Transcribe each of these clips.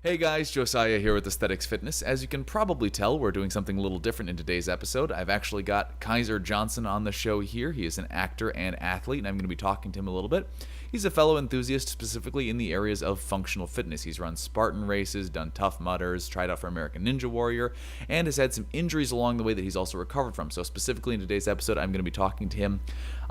Hey guys, Josiah here with Aesthetyx Fitness. As you can probably tell, we're doing something a little different in today's episode. I've actually got Kaiser Johnson on the show here. He is an actor and athlete, and I'm going to be talking to him a little bit. He's a fellow enthusiast specifically in the areas of functional fitness. He's run Spartan races, done Tough Mudders, tried out for American Ninja Warrior, and has had some injuries along the way that he's also recovered from. So specifically in today's episode, I'm going to be talking to him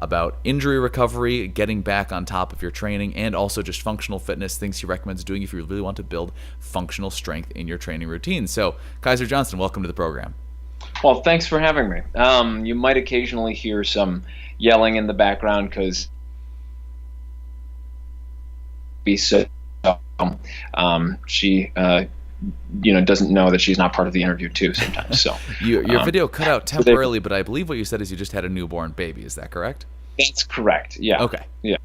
about injury recovery, getting back on top of your training, and also just functional fitness, things he recommends doing if you really want to build functional strength in your training routine. So, Kaiser Johnson, welcome to the program. Well, thanks for having me. You might occasionally hear some yelling in the background because she doesn't know that she's not part of the interview too sometimes. So your video cut out temporarily, but I believe what you said is you just had a newborn baby. Is that correct? That's correct. Yeah. Okay. Yeah.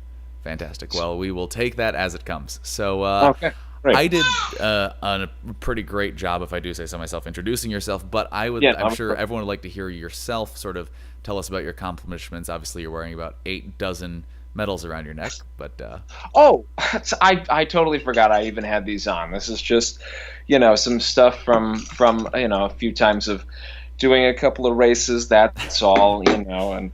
Fantastic. Well, we will take that as it comes. So okay. Right. I did a pretty great job, if I do say so myself, introducing yourself. But I'm sure everyone would like to hear yourself sort of tell us about your accomplishments. Obviously, you're wearing about 8 dozen medals around your neck, but I totally forgot I even had these on. This is just some stuff from a few times of doing a couple of races, that's all, and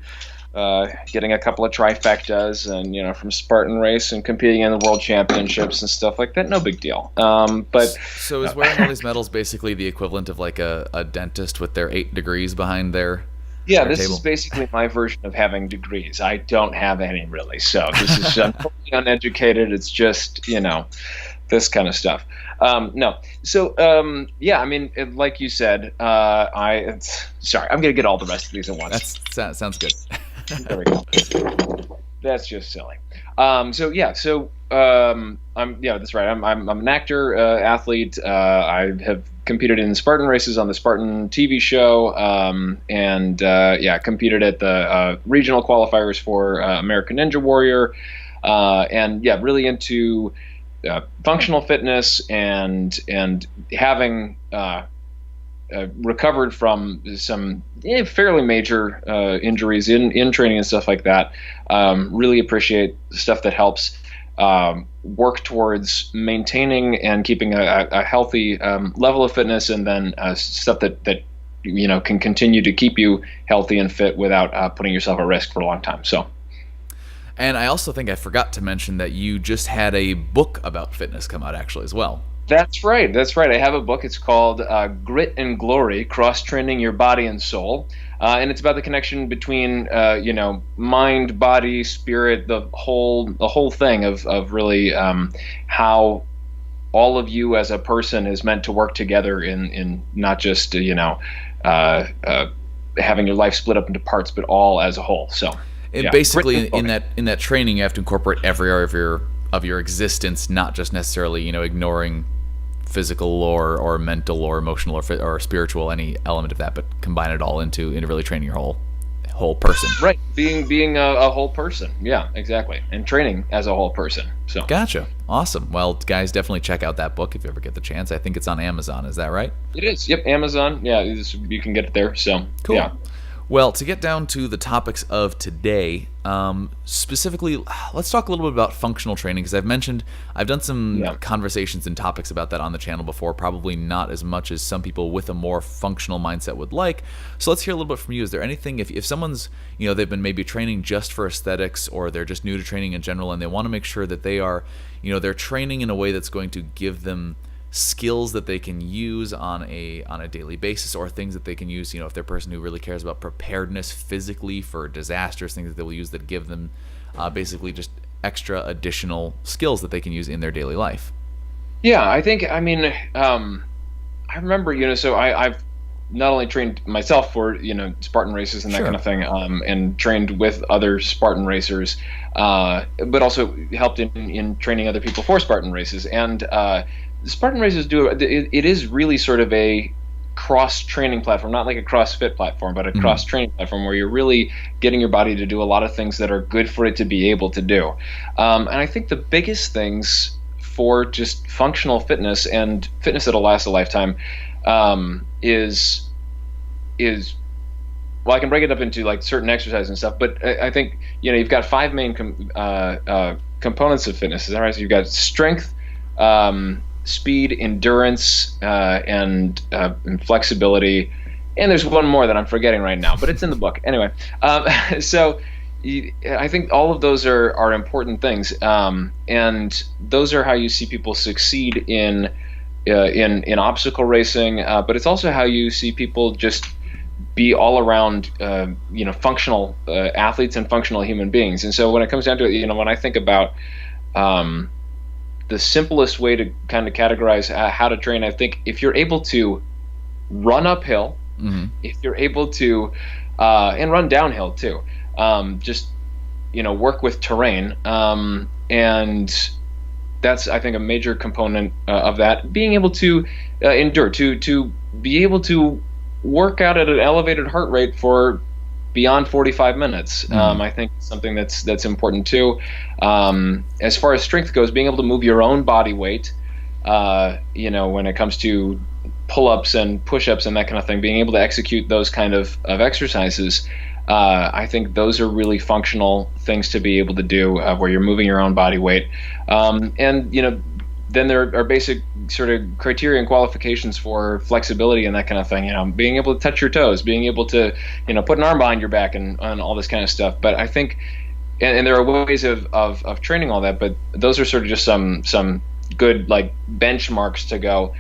getting a couple of trifectas, and from Spartan race and competing in the world championships and stuff like that. No big deal. But so is wearing all these medals basically the equivalent of like a dentist with their 8 degrees behind their Yeah, this table? is basically my version of having degrees. I don't have any really, so this is I'm totally uneducated. It's just this kind of stuff. No, so yeah, I mean, like you said, sorry, I'm gonna get all the rest of these at once. That sounds good. There we go. That's just silly. That's right. I'm an actor, athlete. I have competed in Spartan races on the Spartan TV show, competed at the regional qualifiers for American Ninja Warrior, really into functional fitness and having recovered from some fairly major injuries in training and stuff like that. Really appreciate stuff that helps work towards maintaining and keeping a healthy level of fitness, and then stuff that can continue to keep you healthy and fit without putting yourself at risk for a long time. So. And I also think I forgot to mention that you just had a book about fitness come out actually as well. That's right. I have a book. It's called Grit and Glory: Cross-Training Your Body and Soul. And it's about the connection between, mind, body, spirit, the whole thing of really how all of you as a person is meant to work together in not just, having your life split up into parts, but all as a whole. So. And basically, in that training, you have to incorporate every area of your existence, not just necessarily ignoring physical or mental or emotional or spiritual, any element of that, but combine it all into really training your whole person. Right, being a whole person. Yeah, exactly, and training as a whole person. So. Gotcha. Awesome. Well, guys, definitely check out that book if you ever get the chance. I think it's on Amazon. Is that right? It is. Yep, Amazon. Yeah, you can get it there. So cool. Yeah. Well, to get down to the topics of today, specifically, let's talk a little bit about functional training, because I've done some conversations and topics about that on the channel before, probably not as much as some people with a more functional mindset would like. So let's hear a little bit from you. Is there anything, if someone's, they've been maybe training just for aesthetics, or they're just new to training in general, and they want to make sure that they are, they're training in a way that's going to give them skills that they can use on a daily basis, or things that they can use, if they're a person who really cares about preparedness physically for disasters, things that they will use that give them basically just extra additional skills that they can use in their daily life. Yeah, I remember, so I've not only trained myself for, Spartan races and that kind of thing, and trained with other Spartan racers, but also helped in training other people for Spartan races. And Spartan races it is really sort of a cross-training platform, not like a CrossFit platform, but a cross-training platform where you're really getting your body to do a lot of things that are good for it to be able to do. And I think the biggest things for just functional fitness and fitness that'll last a lifetime is well, I can break it up into like certain exercises and stuff, but I think you've got 5 main components of fitness. Is that right? So you've got strength, speed, endurance, and flexibility. And there's one more that I'm forgetting right now, but it's in the book. Anyway, so I think all of those are important things, and those are how you see people succeed in obstacle racing. But it's also how you see people just be all around, functional athletes and functional human beings. And so when it comes down to it, when I think about the simplest way to kind of categorize how to train, I think if you're able to run uphill, if you're able to, and run downhill too, just, work with terrain. And that's, I think, a major component of that. Being able to endure, to be able to work out at an elevated heart rate for beyond 45 minutes. I think something that's important too. As far as strength goes, being able to move your own body weight, when it comes to pull-ups and push-ups and that kind of thing, being able to execute those kind of exercises, I think those are really functional things to be able to do, where you're moving your own body weight. Then there are basic sort of criteria and qualifications for flexibility and that kind of thing. Being able to touch your toes, being able to, put an arm behind your back and all this kind of stuff. But I think, and there are ways of training all that, but those are sort of just some good like benchmarks to go,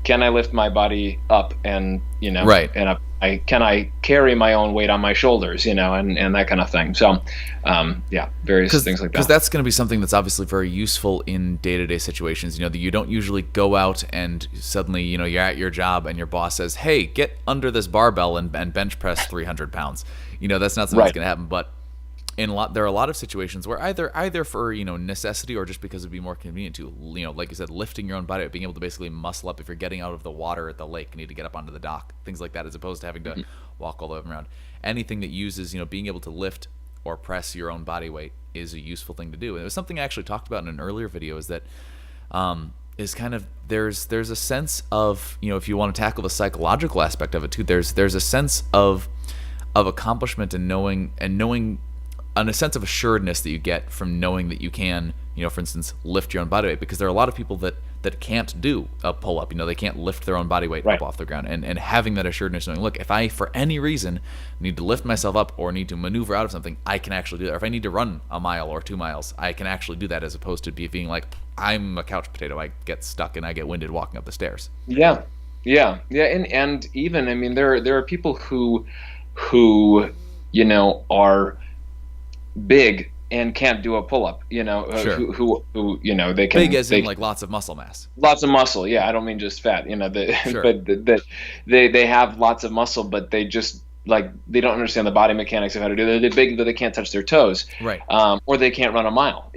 can I lift my body up and, right. and can I carry my own weight on my shoulders, and that kind of thing. So, various things like that. Because that's going to be something that's obviously very useful in day-to-day situations. That you don't usually go out and suddenly, you're at your job and your boss says, hey, get under this barbell and bench press 300 pounds. That's not something that's going to happen. But there are a lot of situations where either for necessity or just because it'd be more convenient to like you said, lifting your own body, being able to basically muscle up if you're getting out of the water at the lake and need to get up onto the dock, things like that, as opposed to having to walk all the way around. Anything that uses being able to lift or press your own body weight is a useful thing to do. And it was something I actually talked about in an earlier video, is that is kind of there's a sense of if you want to tackle the psychological aspect of it too, there's a sense of accomplishment and knowing and a sense of assuredness that you get from knowing that you can, for instance, lift your own body weight, because there are a lot of people that can't do a pull-up. They can't lift their own body weight up off the ground. And having that assuredness, knowing, look, if I, for any reason, need to lift myself up or need to maneuver out of something, I can actually do that. Or if I need to run a mile or 2 miles, I can actually do that, as opposed to being like, I'm a couch potato. I get stuck and I get winded walking up the stairs. Yeah. And even, there are people who are big and can't do a pull-up, Sure. who they can, big as in like lots of muscle mass. Lots of muscle. Yeah. I don't mean just fat, Sure. but they have lots of muscle, but they just they don't understand the body mechanics of how to do it. They're big, but they can't touch their toes. Right. Or they can't run a mile,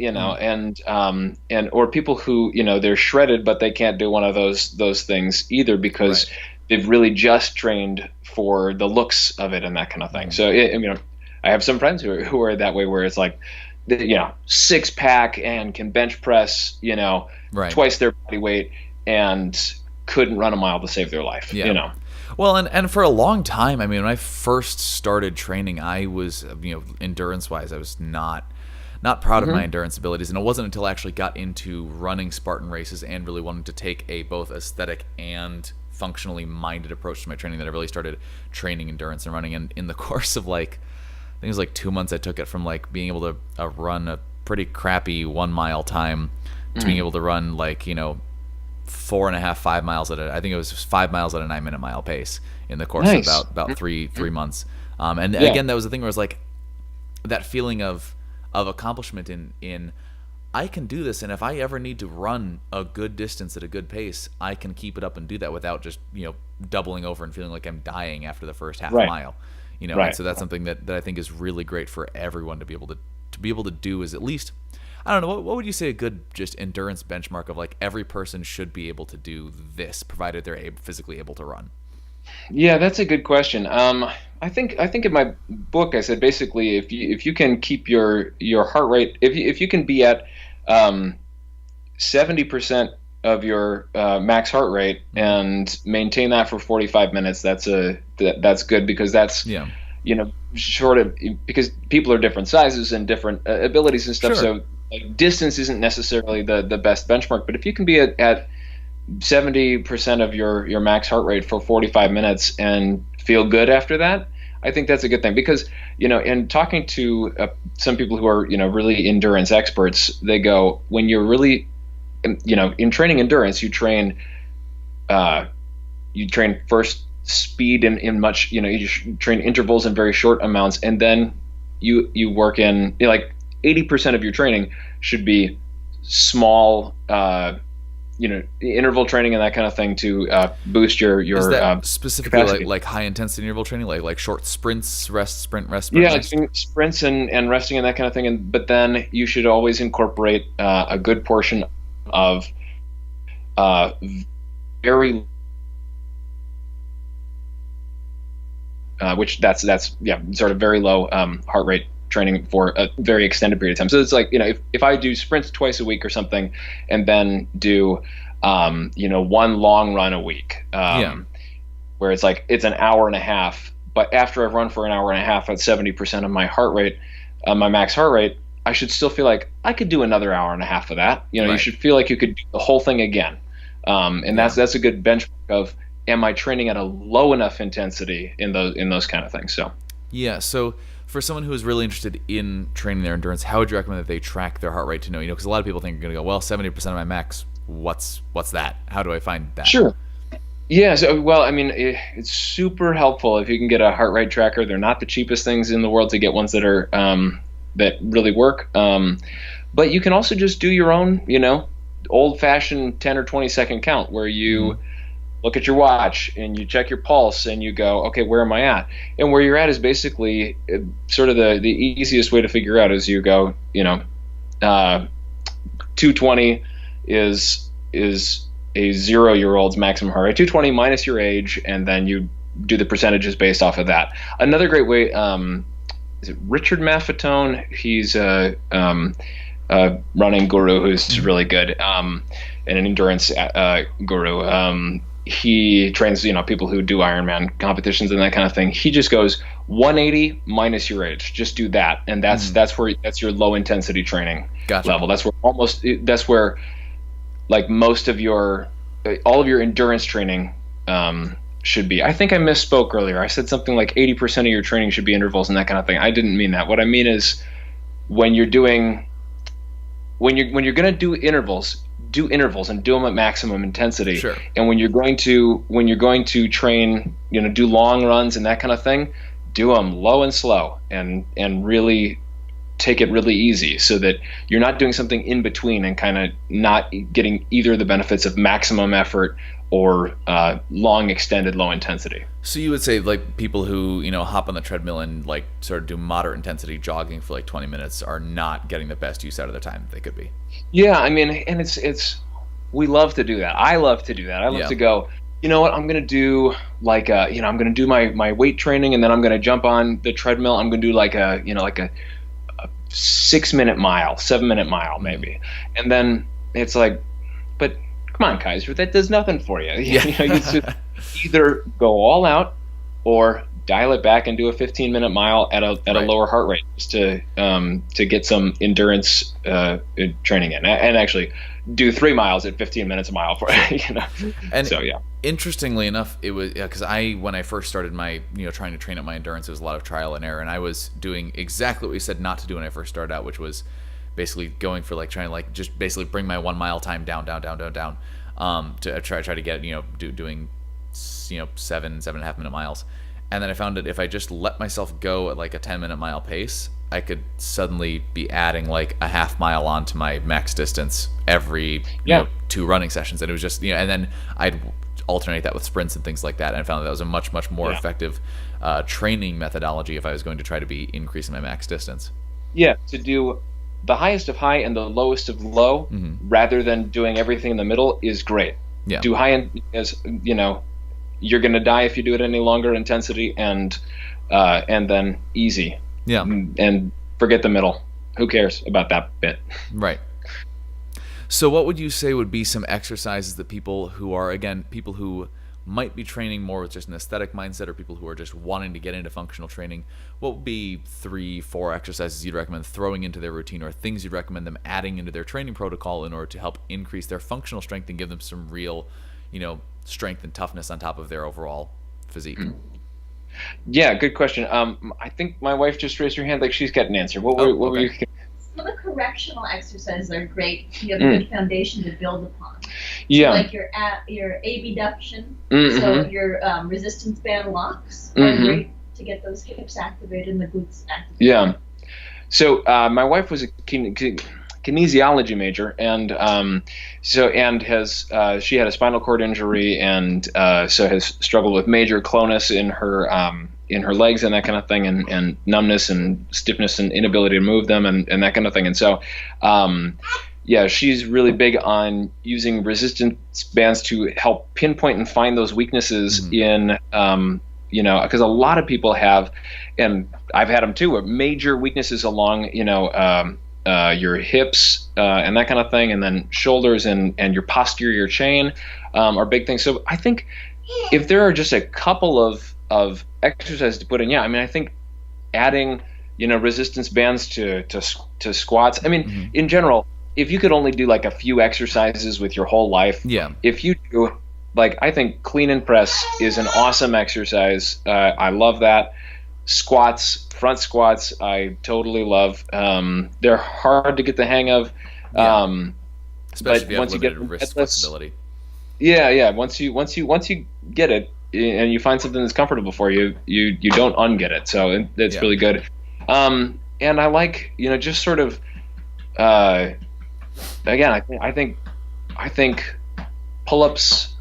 or people who, they're shredded, but they can't do one of those things either, because they've really just trained for the looks of it and that kind of thing. So, I have some friends who are that way, where it's like, 6-pack and can bench press, twice their body weight, and couldn't run a mile to save their life. Yeah. Well, and for a long time, when I first started training, I was, endurance-wise, I was not proud of my endurance abilities, and it wasn't until I actually got into running Spartan races and really wanting to take a both aesthetic and functionally minded approach to my training that I really started training endurance and running. And in the course of I think it was 2 months, I took it from being able to run a pretty crappy 1 mile time to being able to run 4.5, 5 miles I think it was 5 miles at a 9-minute mile pace in the course of about three months. Again, that was the thing where it was that feeling of accomplishment in I can do this, and if I ever need to run a good distance at a good pace, I can keep it up and do that without just doubling over and feeling like I'm dying after the first half mile. And so that's something that I think is really great for everyone to be able to do, is at least, I don't know, what would you say a good just endurance benchmark of every person should be able to do this, provided they're physically able to run? Yeah, that's a good question. I think in my book I said basically if you can keep your heart rate, if you can be at 70% of your max heart rate and maintain that for 45 minutes, that's good, because that's short of, because people are different sizes and different abilities and stuff. Sure. So like distance isn't necessarily the best benchmark, but if you can be at 70% of your max heart rate for 45 minutes and feel good after that, I think that's a good thing. Because, in talking to some people who are, really endurance experts, they go, when you're really, in training endurance, you train first speed in much, you train intervals in very short amounts, and then you work in, like 80% of your training should be small, interval training and that kind of thing to boost your Is that specifically capacity. like high intensity interval training, like short sprints, rest, sprint, rest, sprint, Yeah, rest? like sprints and resting and that kind of thing. But then you should always incorporate a good portion of very which that's sort of very low heart rate training for a very extended period of time. So it's like, if I do sprints twice a week or something, and then do one long run a week, where it's like it's an hour and a half, but after I've run for an hour and a half at 70% of my heart rate, my max heart rate, I should still feel like I could do another hour and a half of that. Right. You should feel like you could do the whole thing again. And that's a good benchmark of, am I training at a low enough intensity in those kind of things? So Yeah. So for someone who is really interested in training their endurance, how would you recommend that they track their heart rate to know? Because a lot of people think you're going to go, well, 70% of my max. What's that? How do I find that? Sure. Yeah. So, well, I mean, it's super helpful if you can get a heart rate tracker. They're not the cheapest things in the world to get, ones that are that really work. But you can also just do your own, old-fashioned 10 or 20-second count, where you look at your watch and you check your pulse and you go, okay, where am I at? And where you're at is basically sort of the easiest way to figure out is you go, 220 is a 0-year-old's maximum heart rate, 220 minus your age, and then you do the percentages based off of that. Another great way, is it Richard Maffetone? He's a running guru who's really good, and an endurance guru. He trains, people who do Ironman competitions and that kind of thing. He just goes 180 minus your age. Just do that, and that's your low intensity training level. That's where like most of all of your endurance training should be. I think I misspoke earlier. I said something like 80% of your training should be intervals and that kind of thing. I didn't mean that. What I mean is, when you're going to do intervals and do them at maximum intensity. Sure. And when you're going to train, do long runs and that kind of thing, do them low and slow and really take it really easy, so that you're not doing something in between and kind of not getting either the benefits of maximum effort or long extended low intensity. So you would say, like, people who hop on the treadmill and like sort of do moderate intensity jogging for like 20 minutes are not getting the best use out of their time they could be. Yeah, I mean, and it's we love to do that. I love to do that. I love to go, you know what, I'm going to do like I'm going to do my weight training, and then I'm going to jump on the treadmill. I'm going to do like a 6-minute mile, 7-minute mile maybe. And then it's like, but come on, Kaiser, that does nothing for you. Yeah. You just either go all out or dial it back and do a 15-minute mile at a lower heart rate, just to get some endurance training in, and actually do 3 miles at 15 minutes a mile for And so yeah. Interestingly enough, it was because when I first started my trying to train up my endurance, it was a lot of trial and error, and I was doing exactly what we said not to do when I first started out, which was basically going for like trying to like just basically bring my 1 mile time down, to try to get doing 7.5 minute miles. And then I found that if I just let myself go at like a 10-minute mile pace, I could suddenly be adding like a half mile onto my max distance every 2 running sessions. And it was just, and then I'd alternate that with sprints and things like that. And I found that was a much, much more effective training methodology if I was going to try to be increasing my max distance. Yeah, to do the highest of high and the lowest of low, rather than doing everything in the middle, is great. Yeah. Do high as you're going to die if you do it any longer intensity, and then easy. Yeah. And forget the middle. Who cares about that bit? Right. So what would you say would be some exercises that people who might be training more with just an aesthetic mindset, or people who are just wanting to get into functional training, what would be 3-4 exercises you'd recommend throwing into their routine, or things you'd recommend them adding into their training protocol in order to help increase their functional strength and give them some real, strength and toughness on top of their overall physique? Yeah, good question. I think my wife just raised her hand like she's got an answer. What were you? Some of the correctional exercises are great. You have a good foundation to build upon. Yeah. So like your abduction, so your resistance band locks are great to get those hips activated and the glutes activated. Yeah. So my wife was a kinesiology major, and she had a spinal cord injury, and so has struggled with major clonus in her legs and that kind of thing, and numbness and stiffness and inability to move them and that kind of thing. And so she's really big on using resistance bands to help pinpoint and find those weaknesses in because a lot of people have, and I've had them too, major weaknesses along your hips and that kind of thing, and then shoulders and your posterior chain are big things. So I think if there are just a couple of exercises to put in, I think adding resistance bands to squats. In general, if you could only do like a few exercises with your whole life, if you do, I think clean and press is an awesome exercise. I love that. Squats, front squats, I totally love. They're hard to get the hang of, especially if you have limited wrist flexibility. Yeah. Once you get it and you find something that's comfortable for you, you don't unget it. So that's really good. And I like just sort of again, I think pull-ups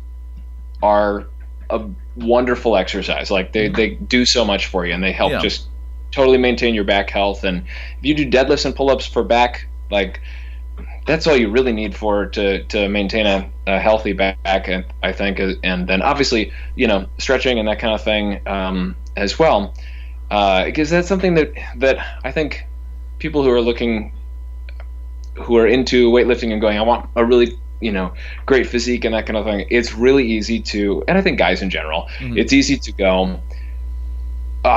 are a wonderful exercise. They do so much for you, and they help just totally maintain your back health. And if you do deadlifts and pull-ups for back, that's all you really need to maintain a healthy back, I think. And then obviously stretching and that kind of thing as well, because that's something that I think people who are into weightlifting and going, I want a really great physique and that kind of thing, it's really easy to, and I think guys in general, it's easy to go,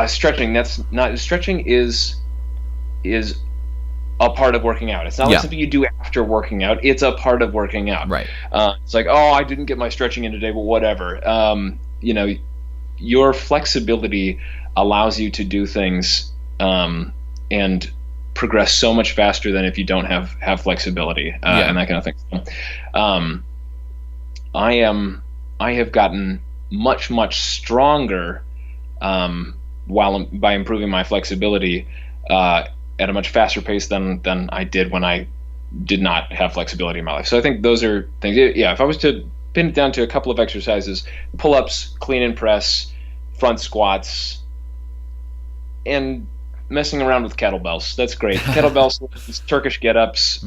stretching is a part of working out. It's not like something you do after working out. It's a part of working out. Right. It's like, I didn't get my stretching in today, but whatever. Your flexibility allows you to do things and progress so much faster than if you don't have flexibility and that kind of thing. So, I have gotten much stronger by improving my flexibility at a much faster pace than I did when I did not have flexibility in my life. So I think those are things. Yeah, if I was to pin it down to a couple of exercises: pull-ups, clean and press, front squats, and messing around with kettlebells. That's great. Kettlebells, Turkish get-ups.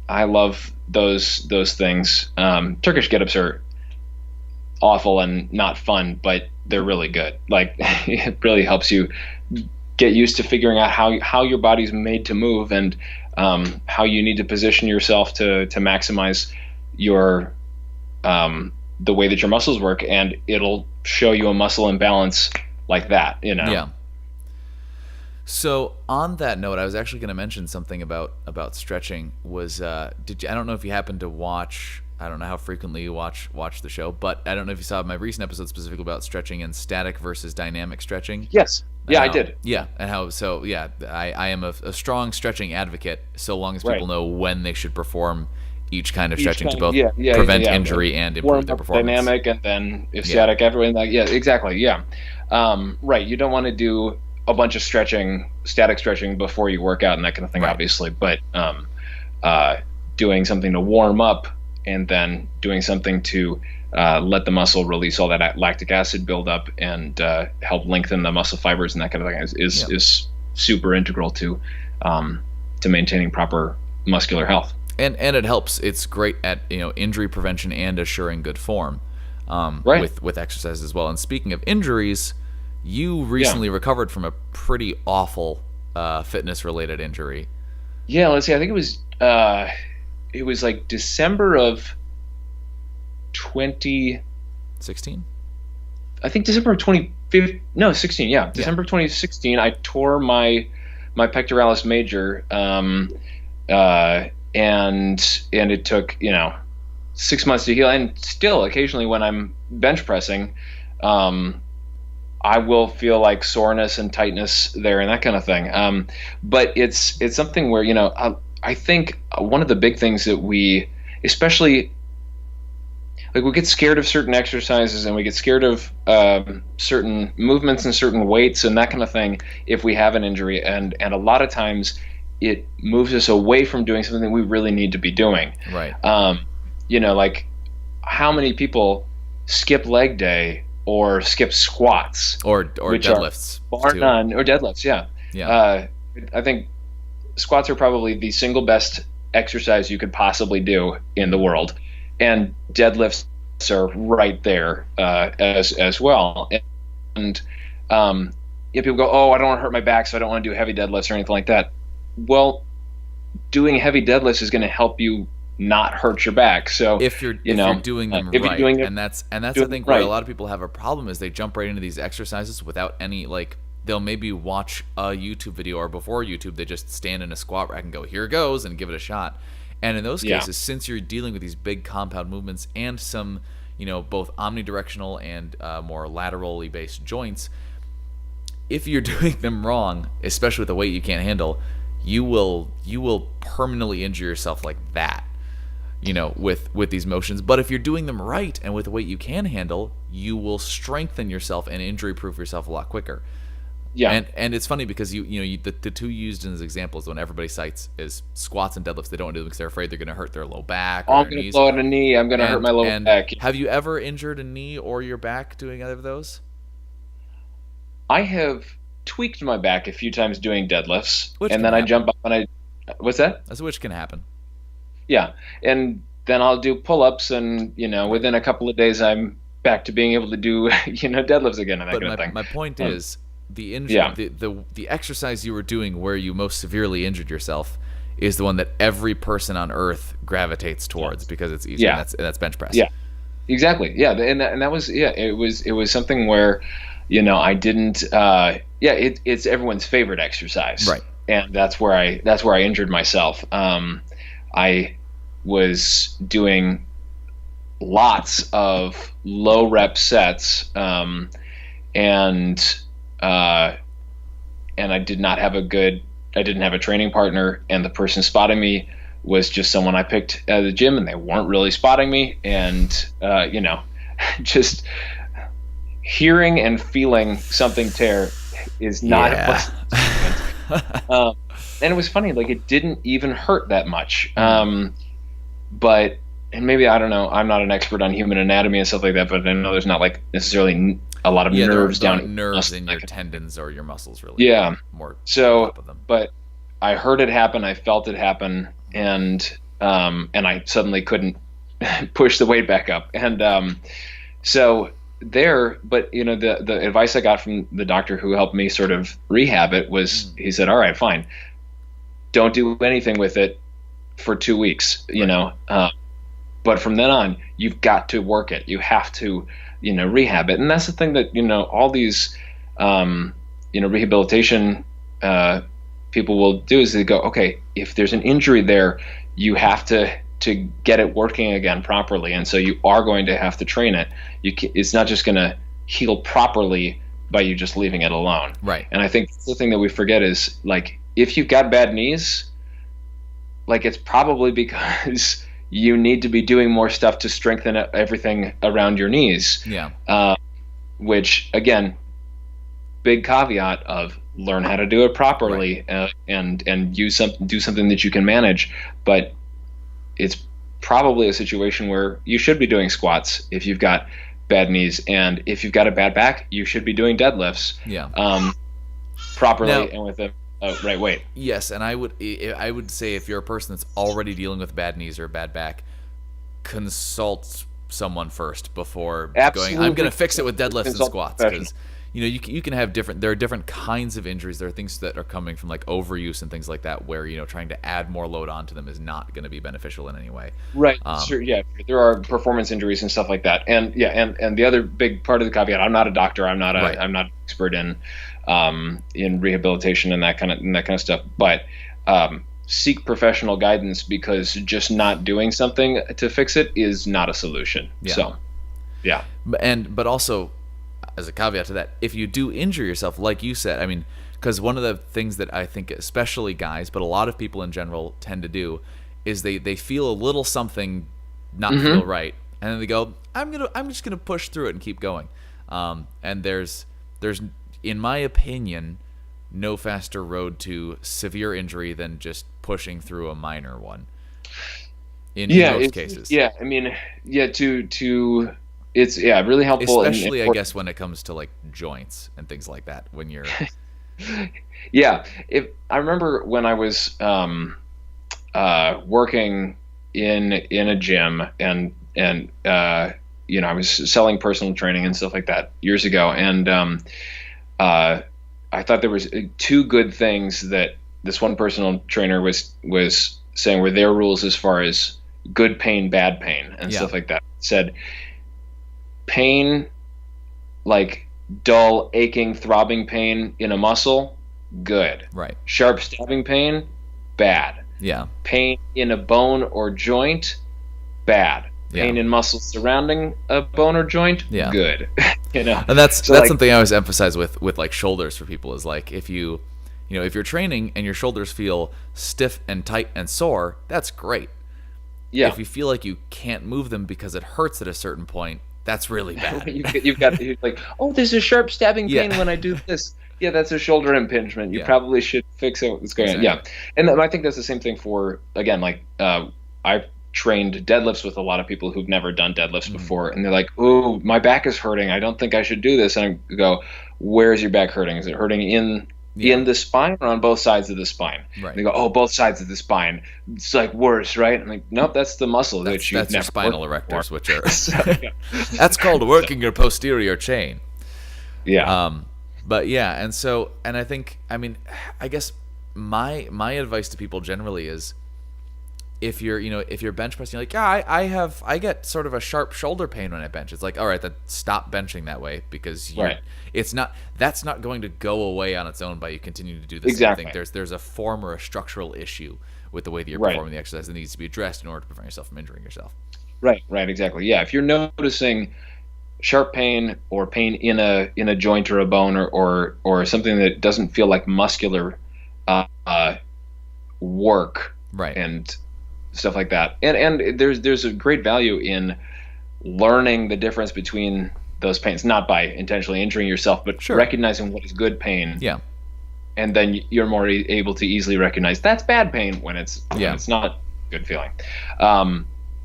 I love those things. Turkish get-ups are awful and not fun, but they're really good. It really helps you get used to figuring out how your body's made to move, and how you need to position yourself to maximize your the way that your muscles work, and it'll show you a muscle imbalance like that. Yeah. So on that note, I was actually going to mention something about stretching. I don't know if you happened to watch, I don't know how frequently you watch the show, but I don't know if you saw my recent episode specifically about stretching and static versus dynamic stretching. Yes. Yeah, I did. Yeah, and I am a strong stretching advocate, so long as people know when they should perform each kind of stretching to both prevent injury and improve their performance. Dynamic and then static, everything. Exactly. Yeah. Right. You don't want to do a bunch of static stretching before you work out and that kind of thing, obviously, but doing something to warm up and then doing something to let the muscle release all that lactic acid buildup and help lengthen the muscle fibers and that kind of thing is super integral to maintaining proper muscular health. And it helps. It's great at injury prevention and assuring good form with exercise as well. And speaking of injuries, you recently recovered from a pretty awful fitness-related injury. Yeah, let's see. I think it was like December of 16. I think December of 2015. No, 16. Yeah, December 2016. I tore my pectoralis major, and it took 6 months to heal. And still, occasionally when I'm bench pressing, I will feel like soreness and tightness there and that kind of thing. But it's something where I think one of the big things that we, especially, like, we get scared of certain exercises and we get scared of certain movements and certain weights and that kind of thing if we have an injury, and a lot of times it moves us away from doing something we really need to be doing. Right. Like, how many people skip leg day or skip squats or deadlifts, bar none, or deadlifts? Yeah. I think squats are probably the single best exercise you could possibly do in the world, and deadlifts are right there as well. And people go, oh, I don't want to hurt my back, so I don't want to do heavy deadlifts or anything like that. Well, doing heavy deadlifts is going to help you not hurt your back. So if you're doing them right, and that's the thing where a lot of people have a problem is they jump right into these exercises without any, like, they'll maybe watch a YouTube video, or before YouTube they just stand in a squat rack and go, here goes, and give it a shot. And in those cases, since you're dealing with these big compound movements and some, both omnidirectional and more laterally based joints, if you're doing them wrong, especially with a weight you can't handle, you will permanently injure yourself like that, with these motions. But if you're doing them right and with a weight you can handle, you will strengthen yourself and injury-proof yourself a lot quicker. Yeah, and it's funny because the two used in as examples when everybody cites is squats and deadlifts. They don't do them because they're afraid they're going to hurt their low back. I'm going to blow out a knee. I'm going to hurt my low back. Have you ever injured a knee or your back doing either of those? I have tweaked my back a few times doing deadlifts, and then I jump up and what's that? That's which can happen. Yeah, and then I'll do pull-ups, and within a couple of days I'm back to being able to do deadlifts again and that kind of thing. My point is, the injury, the exercise you were doing where you most severely injured yourself is the one that every person on earth gravitates towards because it's easier. Yeah. And that's bench press. Yeah, exactly. Yeah, and that was it was something where I didn't. It's everyone's favorite exercise, right? And that's where I injured myself. I was doing lots of low rep sets, and I did not have I didn't have a training partner, and the person spotting me was just someone I picked at the gym, and they weren't really spotting me. And, just hearing and feeling something tear is not a pleasant experience. And it was funny, like, it didn't even hurt that much. But, and maybe, I don't know, I'm not an expert on human anatomy and stuff like that, but I know there's not, like, necessarily a lot of nerves down nerves in your tendons or your muscles, really. Yeah. More so, but I heard it happen, I felt it happen, and I suddenly couldn't push the weight back up. And so there, but the advice I got from the doctor who helped me sort of rehab it was, he said, all right, fine, don't do anything with it for 2 weeks, but from then on, you've got to work it. You have to, rehab it. And that's the thing that, all these, rehabilitation people will do is they go, okay, if there's an injury there, you have to get it working again properly. And so you are going to have to train it. It's not just going to heal properly by you just leaving it alone. Right. And I think the thing that we forget is, like, if you've got bad knees, like, it's probably because you need to be doing more stuff to strengthen everything around your knees. Yeah. Which, again, big caveat of learn how to do it properly, right. and do something that you can manage. But it's probably a situation where you should be doing squats if you've got bad knees, and if you've got a bad back, you should be doing deadlifts. Yeah. Properly and with the right weight. Yes, and I would say if you're a person that's already dealing with bad knees or a bad back, consult someone first before going, I'm going to fix it with deadlifts and squats, because you can have there are different kinds of injuries. There are things that are coming from like overuse and things like that, where trying to add more load onto them is not going to be beneficial in any way. Right. Sure. Yeah. There are performance injuries and stuff like that. And and the other big part of the caveat, I'm not a doctor. I'm not an expert in rehabilitation and that kind of stuff. But seek professional guidance, because just not doing something to fix it is not a solution. Yeah. So, yeah. But also, as a caveat to that, if you do injure yourself, like you said, I mean, because one of the things that I think, especially guys, but a lot of people in general tend to do, is they feel a little something not feel right, and then they go, I'm just gonna push through it and keep going. And there's in my opinion, no faster road to severe injury than just pushing through a minor one. In most cases. Yeah, I mean, it's really helpful, especially I guess when it comes to like joints and things like that. When you're yeah, I remember when I was working in a gym and I was selling personal training and stuff like that years ago, and I thought there was two good things that this one personal trainer was saying were their rules as far as good pain, bad pain, and stuff like that. Said, pain, like dull, aching, throbbing pain in a muscle, good. Right. Sharp stabbing pain, bad. Yeah. Pain in a bone or joint, bad. Pain in muscles surrounding a bone or joint, good. And that's something I always emphasize with like shoulders for people, is like if you're training and your shoulders feel stiff and tight and sore, that's great. Yeah. If you feel like you can't move them because it hurts at a certain point, that's really bad. you're like, oh, there's a sharp stabbing pain when I do this. Yeah, that's a shoulder impingement. You probably should fix it. What's going on? Yeah, and I think that's the same thing for, again, like I've trained deadlifts with a lot of people who've never done deadlifts before, and they're like, oh, my back is hurting. I don't think I should do this. And I go, where is your back hurting? Is it hurting in the spine or on both sides of the spine? Right. And they go, oh, both sides of the spine. It's like worse, right? I'm like, nope, that's the muscle that you've never your spinal erectors, which are that's called working your posterior chain. Yeah. But yeah, and I think, I mean, I guess my advice to people generally is, if you're bench pressing, you're like, I get sort of a sharp shoulder pain when I bench. It's like, all right, then stop benching that way, because that's not going to go away on its own by you continuing to do the same thing. There's a form or a structural issue with the way that you're performing the exercise that needs to be addressed in order to prevent yourself from injuring yourself. Right, exactly. Yeah, if you're noticing sharp pain or pain in a joint or a bone or something that doesn't feel like muscular work, right, and stuff like that, and there's a great value in learning the difference between those pains, not by intentionally injuring yourself, but recognizing what is good pain. Yeah. And then you're more able to easily recognize that's bad pain when it's not good feeling.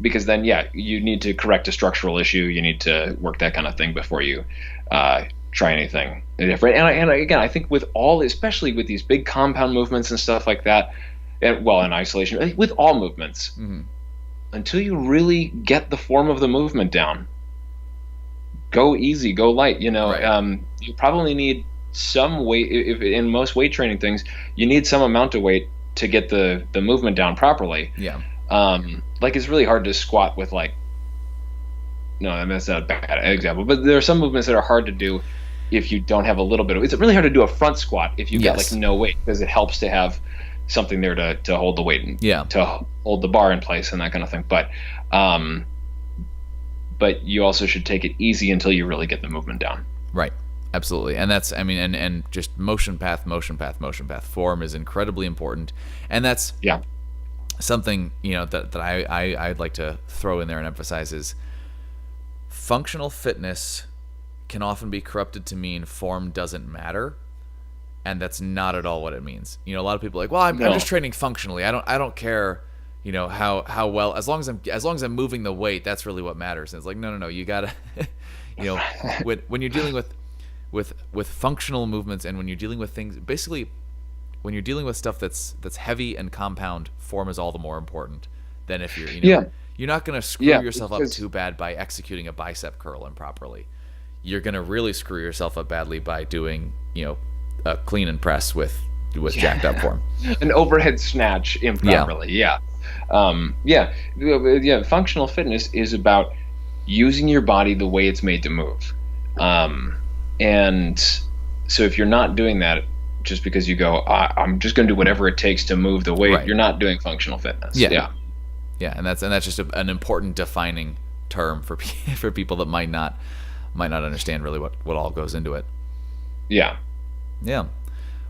Because then, you need to correct a structural issue. You need to work that kind of thing before you try anything different. And again, I think with all, especially with these big compound movements and stuff like that, in isolation, with all movements, until you really get the form of the movement down, go easy, go light. You probably need some weight. If in most weight training things, you need some amount of weight to get the movement down properly. Yeah. Like it's really hard to squat with no, I mean, that's not a bad example, but there are some movements that are hard to do if you don't have a little bit of. It's really hard to do a front squat if you've got no weight, because it helps to have something there to hold the weight and to hold the bar in place and that kind of thing. But you also should take it easy until you really get the movement down. Right. Absolutely. And that's, I mean, and just motion path. Form is incredibly important. And that's something, that I'd like to throw in there and emphasize is functional fitness can often be corrupted to mean form doesn't matter. And that's not at all what it means. A lot of people are like, well, I'm just training functionally. I don't care, how well, as long as I'm moving the weight, that's really what matters. And it's like, no, you gotta, when you're dealing with functional movements, and when you're dealing with things, basically, when you're dealing with stuff that's heavy and compound, form is all the more important than if you're, you're not going to screw yourself up too bad by executing a bicep curl improperly. you're going to really screw yourself up badly by doing, a clean and press with jacked up form. An overhead snatch improperly. Yeah. Functional fitness is about using your body the way it's made to move. And so if you're not doing that just because you go, I'm just going to do whatever it takes to move the weight, you're not doing functional fitness. Yeah, and that's just an important defining term for people that might not understand really what all goes into it. Yeah.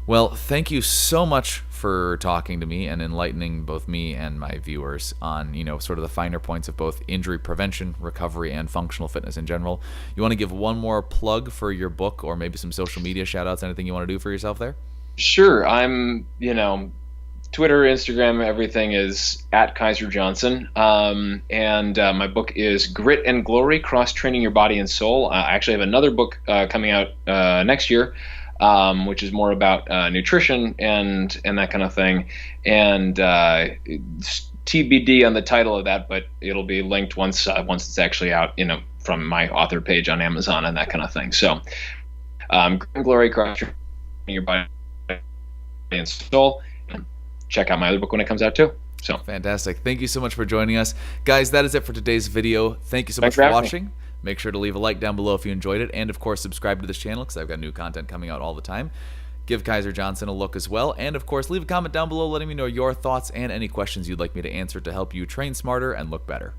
Well, thank you so much for talking to me and enlightening both me and my viewers on, sort of the finer points of both injury prevention, recovery, and functional fitness in general. You want to give one more plug for your book or maybe some social media shout-outs, anything you want to do for yourself there? Sure. I'm, Twitter, Instagram, everything is at Kaiser Johnson. And my book is Grit and Glory, Cross-Training Your Body and Soul. I actually have another book coming out next year, which is more about nutrition and that kind of thing. And TBD on the title of that, but it'll be linked once it's actually out, from my author page on Amazon and that kind of thing. So Grit and Glory, Cross-Training Your Body and Soul. Check out my other book when it comes out too. So fantastic. Thank you so much for joining us. Guys, that is it for today's video. Thank you so much for watching. Make sure to leave a like down below if you enjoyed it, and of course subscribe to this channel because I've got new content coming out all the time. Give Kaiser Johnson a look as well, and of course leave a comment down below letting me know your thoughts and any questions you'd like me to answer to help you train smarter and look better.